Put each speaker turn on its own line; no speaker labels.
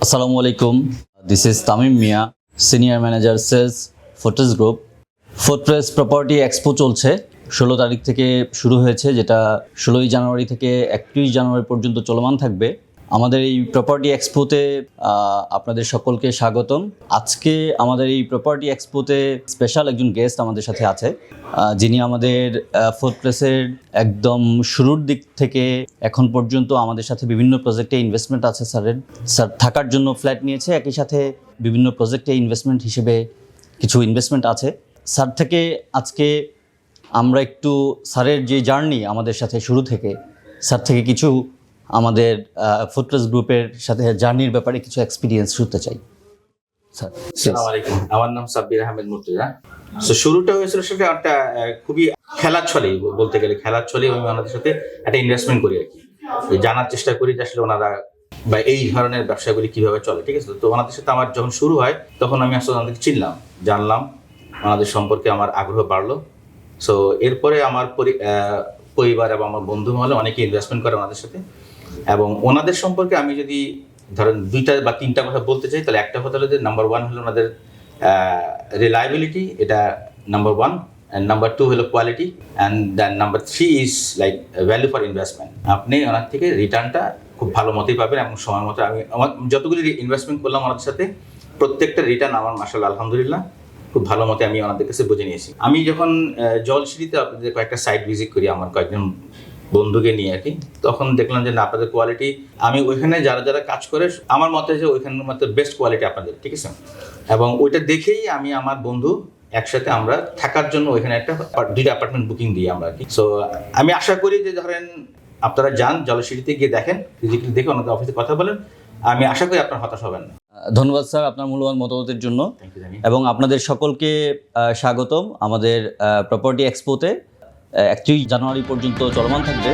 আসসালামু আলাইকুম, this is Tamim Mia, senior manager sales, Fortress group. Fortress property expo চলছে 16 তারিখ থেকে শুরু হয়েছে, যেটা 16ই জানুয়ারি থেকে 31 জানুয়ারি পর্যন্ত চলমান থাকবে। আমাদের এই প্রপার্টি এক্সপোতে আপনাদের সকলকে স্বাগতম। আজকে আমাদের এই প্রপার্টি এক্সপোতে স্পেশাল একজন গেস্ট আমাদের সাথে আছে, যিনি আমাদের ফোর্ট্রেসের একদম শুরুর দিক থেকে এখন পর্যন্ত আমাদের সাথে বিভিন্ন প্রজেক্টে ইনভেস্টমেন্ট আছে। স্যার থাকার জন্য ফ্ল্যাট নিয়েছে, একই সাথে বিভিন্ন প্রজেক্টে ইনভেস্টমেন্ট হিসেবে কিছু ইনভেস্টমেন্ট আছে। স্যার থেকে আজকে আমরা একটু স্যারের যে জার্নি আমাদের সাথে শুরু থেকে, স্যার থেকে কিছু আমাদের ফোর্ট্রেস গ্রুপের সাথে জার্নির ব্যাপারে কিছু এক্সপিরিয়েন্স শুনতে চাই। স্যার,
আসসালামু আলাইকুম, আমার নাম সাব্বির আহমেদ মুর্তজা। শুরুটা হয়েছিল সেটা একটা খুবই খেলার ছলেই, বলতে গেলে খেলার ছলেই আমি ওনাদের সাথে একটা ইনভেস্টমেন্ট করি আর কি। জানার চেষ্টা করি যে আসলে ওনারা বা এই ধরনের ব্যবসাগুলি কিভাবে চলে, ঠিক আছে। তো ওনাদের সাথে আমার যখন শুরু হয় তখন আমি আসলে ওনাদেরকে চিনলাম, জানলাম, ওনাদের সম্পর্কে আমার আগ্রহ বাড়লো। সো এরপরে আমার পরিবার এবং আমার বন্ধু মহলে অনেকে ইনভেস্টমেন্ট করে ওনাদের সাথে। এবং ওনাদের সম্পর্কে আমি যদি ধরেন 2টা বা 3টা কথা বলতে চাই, তাহলে একটা কথা হলো যে নাম্বার 1 হলো ওনাদের রিলায়েবিলিটি, এটা নাম্বার 1, অ্যান্ড নাম্বার 2 হলো quality, and then number 3 is like value for investment. আপনি ওনার থেকে রিটার্নটা খুব ভালো মতোই পাবেন এবং সময় মতো। আমি আমার যতগুলি ইনভেস্টমেন্ট করলাম ওনাদের সাথে, প্রত্যেকটা রিটার্ন আমার মাশাআল্লাহ আলহামদুলিল্লাহ খুব ভালো মতো আমি ওনাদের কাছে বুঝে নিয়েছি। আমি যখন জলসিঁড়িতে আপনাদের কয়েকটা সাইট ভিজিট করি আমার কয়েকজন বন্ধুকে নিয়ে আর কি, তখন দেখলাম যে না, আপনাদের কোয়ালিটি, আমি ওইখানে যারা যারা কাজ করে আমার মতে যে ওইখানের মতো বেস্ট কোয়ালিটি আপনাদের, ঠিক আছে। এবং ওইটা দেখেই আমি আমার বন্ধু একসাথে আমরা থাকার জন্য ওইখানে একটা 2টা অ্যাপার্টমেন্ট বুকিং দিই আমরা আর কি। সো আমি আশা করি যে ধরেন আপনারা যান জলসিঁড়িতে গিয়ে দেখেন, ফিজিক্যালি দেখে ওনাদের অফিসে কথা বলেন, আমি আশা করি আপনার হতাশ হবেন না।
ধন্যবাদ স্যার আপনার মূল্যবান মতামতের জন্য, এবং আপনাদের সকলকে স্বাগতম আমাদের প্রপার্টি এক্সপোতে। 31 জানুয়ারি পর্যন্ত চলমান থাকবে।